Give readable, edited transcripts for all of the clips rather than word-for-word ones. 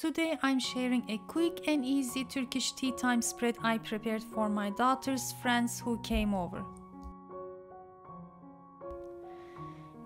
Today I'm sharing a quick and easy Turkish tea time spread I prepared for my daughter's friends who came over.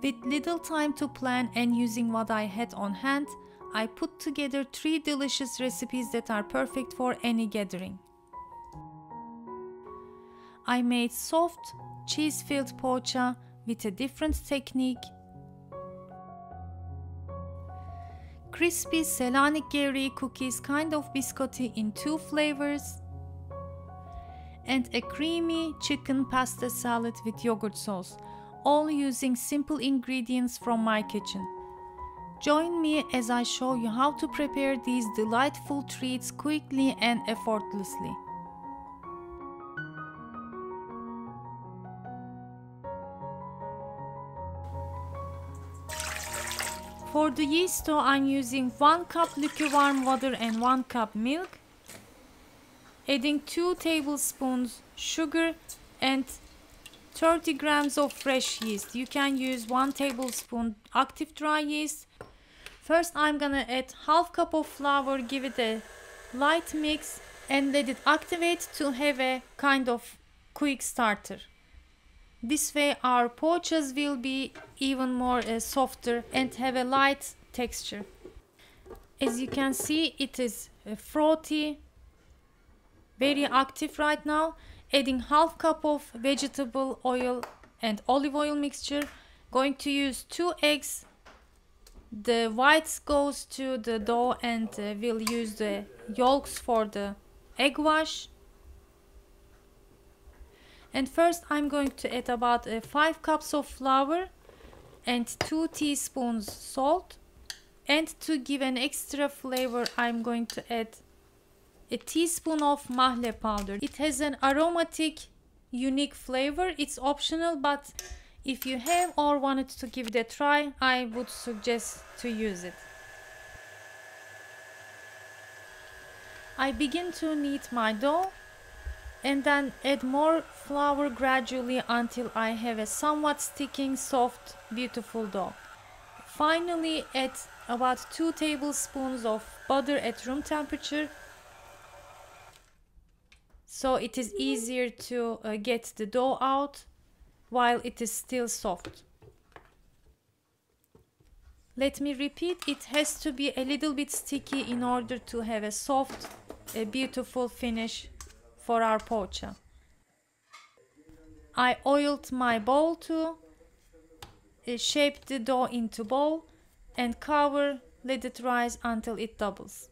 With little time to plan and using what I had on hand, I put together 3 delicious recipes that are perfect for any gathering. I made soft, cheese-filled poğaça with a different technique, crispy Selanik Gevreği cookies kind of biscotti in 2 flavors, and a creamy chicken pasta salad with yogurt sauce, all using simple ingredients from my kitchen. Join me as I show you how to prepare these delightful treats quickly and effortlessly. For the yeast dough, I'm using 1 cup lukewarm water and 1 cup milk, adding 2 tablespoons sugar and 30 grams of fresh yeast. You can use 1 tablespoon active dry yeast. First I'm gonna add half cup of flour, give it a light mix and let it activate to have a kind of quick starter. This way our poğaças will be even more softer and have a light texture. As you can see, it is frothy, very active right now. Adding half cup of vegetable oil and olive oil mixture. Going to use 2 eggs. The whites goes to the dough and we'll use the yolks for the egg wash. And first I'm going to add about 5 cups of flour and 2 teaspoons salt. And to give an extra flavor, I'm going to add a teaspoon of mahle powder. It has an aromatic, unique flavor. It's optional, but if you have or wanted to give it a try, I would suggest to use it. I begin to knead my dough and then add more flour gradually until I have a somewhat sticking, soft, beautiful dough. Finally, add about 2 tablespoons of butter at room temperature, so it is easier to get the dough out while it is still soft. Let me repeat, it has to be a little bit sticky in order to have a soft, beautiful finish for our poğaça. I oiled my bowl to shape the dough into ball and cover, let it rise until it doubles.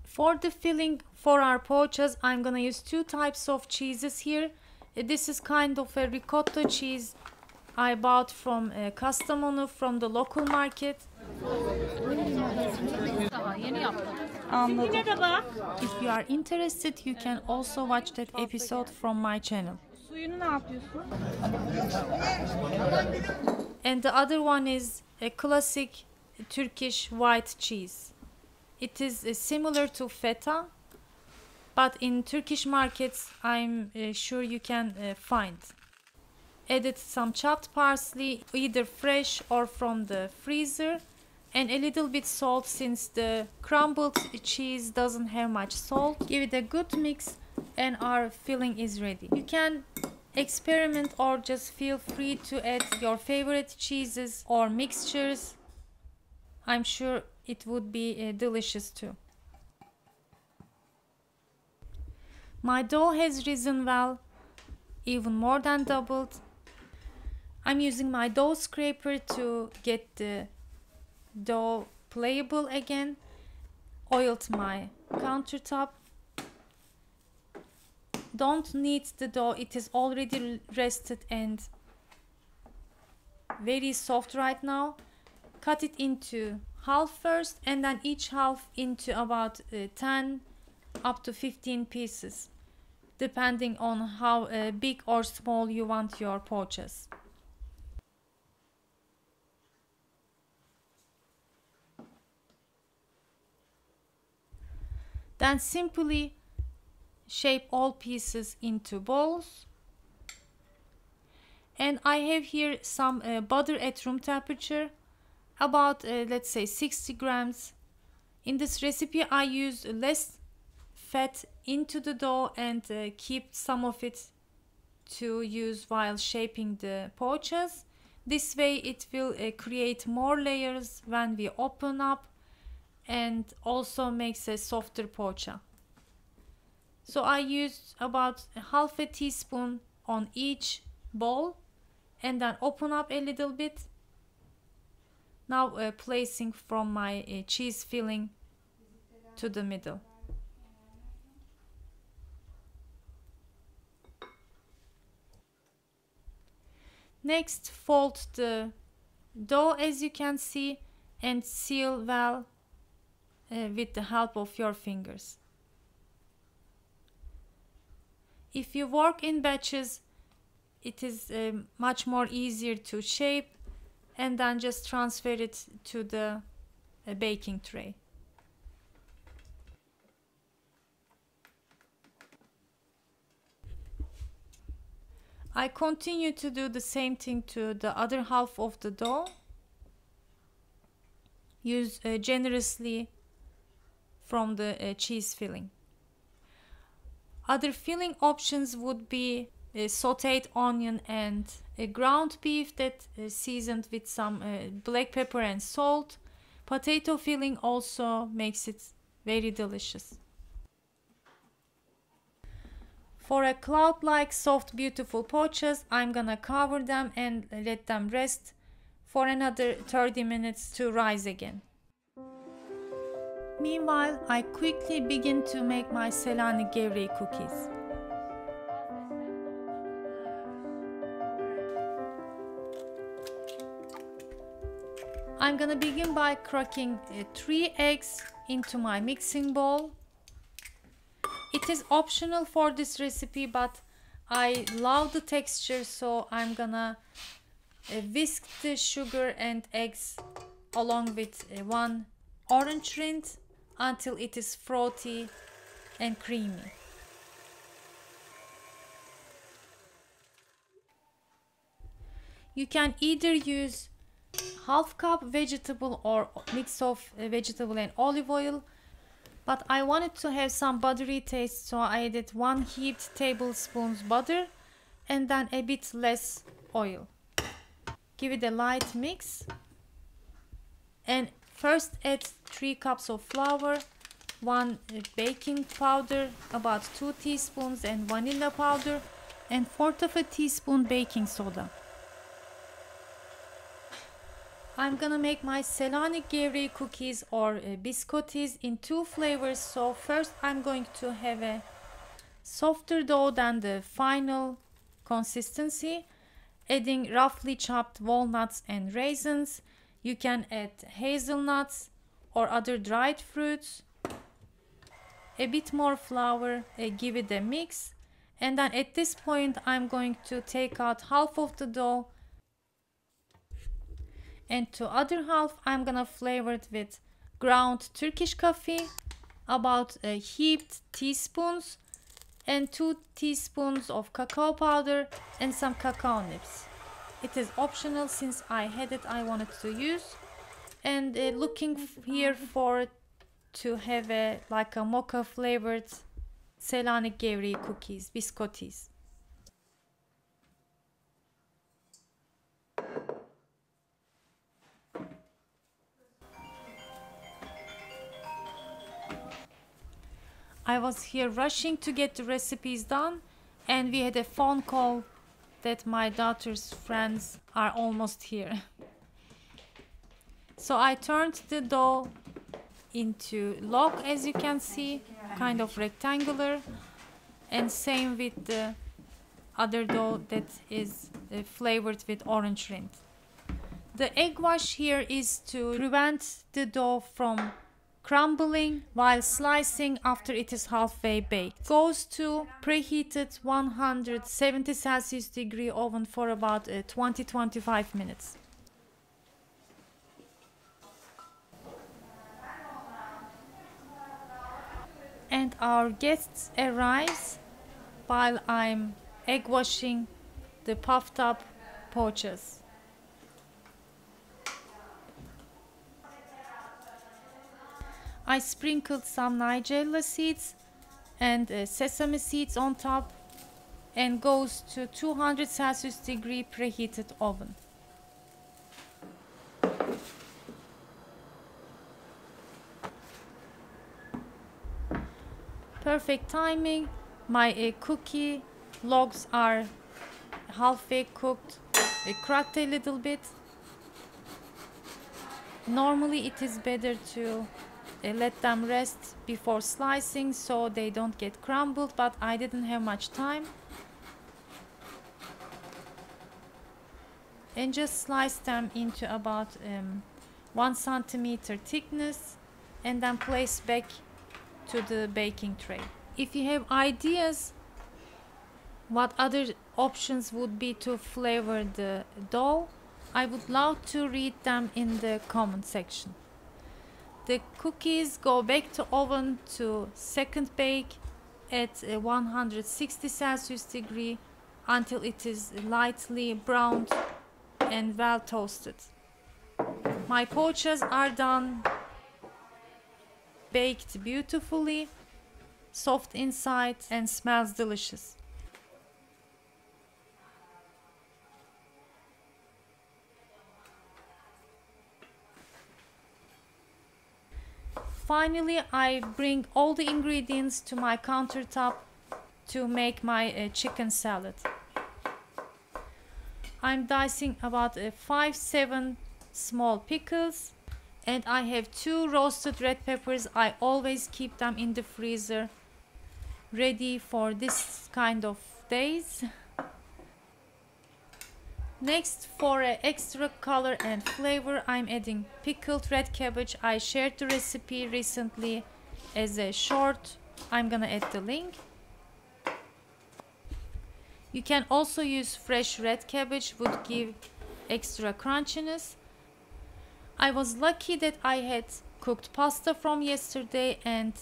For the filling for our poğaças, I'm gonna use 2 types of cheeses here. This is kind of a ricotta cheese I bought from Kastamonu, from the local market. If you are interested, you can also watch that episode from my channel. And the other one is a classic Turkish white cheese. It is similar to feta, but in Turkish markets I'm sure you can find. Added some chopped parsley, either fresh or from the freezer, and a little bit salt since the crumbled cheese doesn't have much salt. Give it a good mix and our filling is ready. You can experiment or just feel free to add your favorite cheeses or mixtures. I'm sure it would be delicious too. My dough has risen well, even more than doubled. I'm using my dough scraper to get the dough playable again. Oiled my countertop. Don't knead the dough, it is already rested and very soft right now. Cut it into half first and then each half into about 10 up to 15 pieces, depending on how big or small you want your poğaças. Then simply shape all pieces into balls And I have here some butter at room temperature, about let's say 60 grams. In this recipe I use less fat into the dough and keep some of it to use while shaping the poğaças. This way it will create more layers when we open up and also makes a softer poğaça. So I used about half a teaspoon on each bowl and then open up a little bit. Now placing from my cheese filling to the middle. Next, fold the dough as you can see and seal well with the help of your fingers. If you work in batches, it is much more easier to shape and then just transfer it to the baking tray. I continue to do the same thing to the other half of the dough. Use generously from the cheese filling. Other filling options would be sauteed onion and ground beef that seasoned with some black pepper and salt. Potato filling also makes it very delicious. For a cloud-like, soft, beautiful poğaças, I'm gonna cover them and let them rest for another 30 minutes to rise again. Meanwhile, I quickly begin to make my Selanik Gevreği cookies. I'm gonna begin by cracking 3 eggs into my mixing bowl. It is optional for this recipe, but I love the texture, so I'm gonna whisk the sugar and eggs along with 1 orange rind until it is frothy and creamy. You can either use half cup vegetable or mix of vegetable and olive oil, but I wanted to have some buttery taste, so I added 1 heaped tablespoons butter and then a bit less oil. Give it a light mix and first add 3 cups of flour, 1 baking powder, about 2 teaspoons, and vanilla powder, and 1/4 of a teaspoon baking soda. I'm gonna make my Selanik Gevreği cookies or biscottis in 2 flavors. So first I'm going to have a softer dough than the final consistency, adding roughly chopped walnuts and raisins. You can add hazelnuts or other dried fruits. A bit more flour, give it a mix, and then at this point I'm going to take out half of the dough, and to other half I'm gonna flavor it with ground Turkish coffee, about a heaped teaspoons, and 2 teaspoons of cacao powder and some cacao nibs. It is optional, since I had it I wanted to use. And looking here for to have a like a mocha flavored Selanik Gevreği cookies, biscottis. I was here rushing to get the recipes done, and we had a phone call that my daughter's friends are almost here. So I turned the dough into log, as you can see, kind of rectangular, and same with the other dough that is flavored with orange rind. The egg wash here is to prevent the dough from crumbling while slicing after it is halfway baked. Goes to preheated 170 Celsius degree oven for about 20-25 minutes. And our guests arrive while I'm egg washing the puffed up poğaças. I sprinkled some nigella seeds and sesame seeds on top and goes to 200 Celsius degree preheated oven. Perfect timing. My cookie logs are halfway cooked, cracked a little bit. Normally it is better to let them rest before slicing so they don't get crumbled, but I didn't have much time. And just slice them into about 1 centimeter thickness and then place back to the baking tray. If you have ideas what other options would be to flavor the dough, I would love to read them in the comment section. The cookies go back to oven to second bake at 160 Celsius degree until it is lightly browned and well toasted. My poğaças are done, baked beautifully, soft inside and smells delicious. Finally, I bring all the ingredients to my countertop to make my chicken salad. I'm dicing about 5-7 small pickles, and I have 2 roasted red peppers. I always keep them in the freezer ready for this kind of days. Next, for extra color and flavor, I'm adding pickled red cabbage. I shared the recipe recently as a short. I'm gonna add the link. You can also use fresh red cabbage, would give extra crunchiness. I was lucky that I had cooked pasta from yesterday, and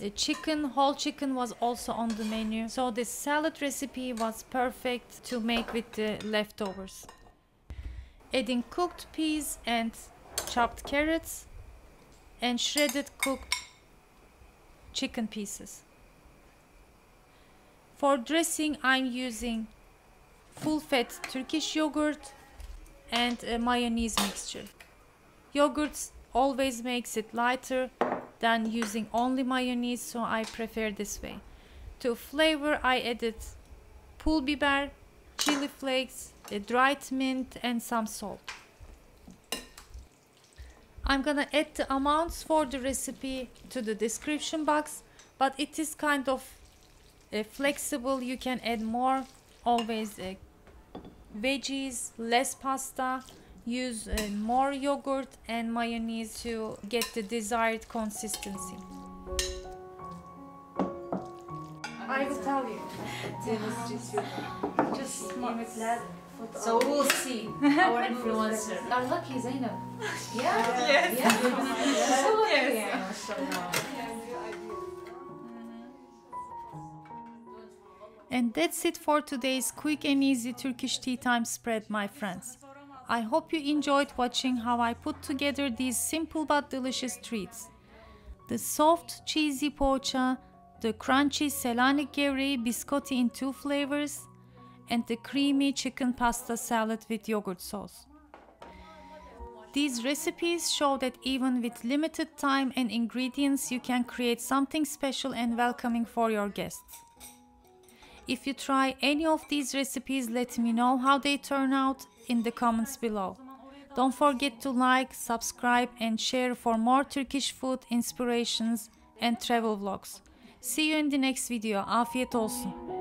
whole chicken was also on the menu. So this salad recipe was perfect to make with the leftovers. Adding cooked peas and chopped carrots and shredded cooked chicken pieces. For dressing, I'm using full-fat Turkish yogurt and a mayonnaise mixture. Yogurt always makes it lighter than using only mayonnaise, so I prefer this way. To flavor, I added pul biber, chili flakes, dried mint and some salt. I'm gonna add the amounts for the recipe to the description box, but it is kind of flexible. You can add more, always veggies, less pasta, use more yogurt and mayonnaise to get the desired consistency. I will tell you. Just So we'll see our influencer. I'm lucky, Zainab. Yeah? Yes. Yeah. So lucky. Yes. And that's it for today's quick and easy Turkish tea time spread, my friends. I hope you enjoyed watching how I put together these simple but delicious treats. The soft, cheesy poğaça, the crunchy Selanik Gevreği biscotti in 2 flavors, and the creamy chicken pasta salad with yogurt sauce. These recipes show that even with limited time and ingredients, you can create something special and welcoming for your guests. If you try any of these recipes, let me know how they turn out in the comments below. Don't forget to like, subscribe and share for more Turkish food inspirations and travel vlogs. See you in the next video. Afiyet olsun.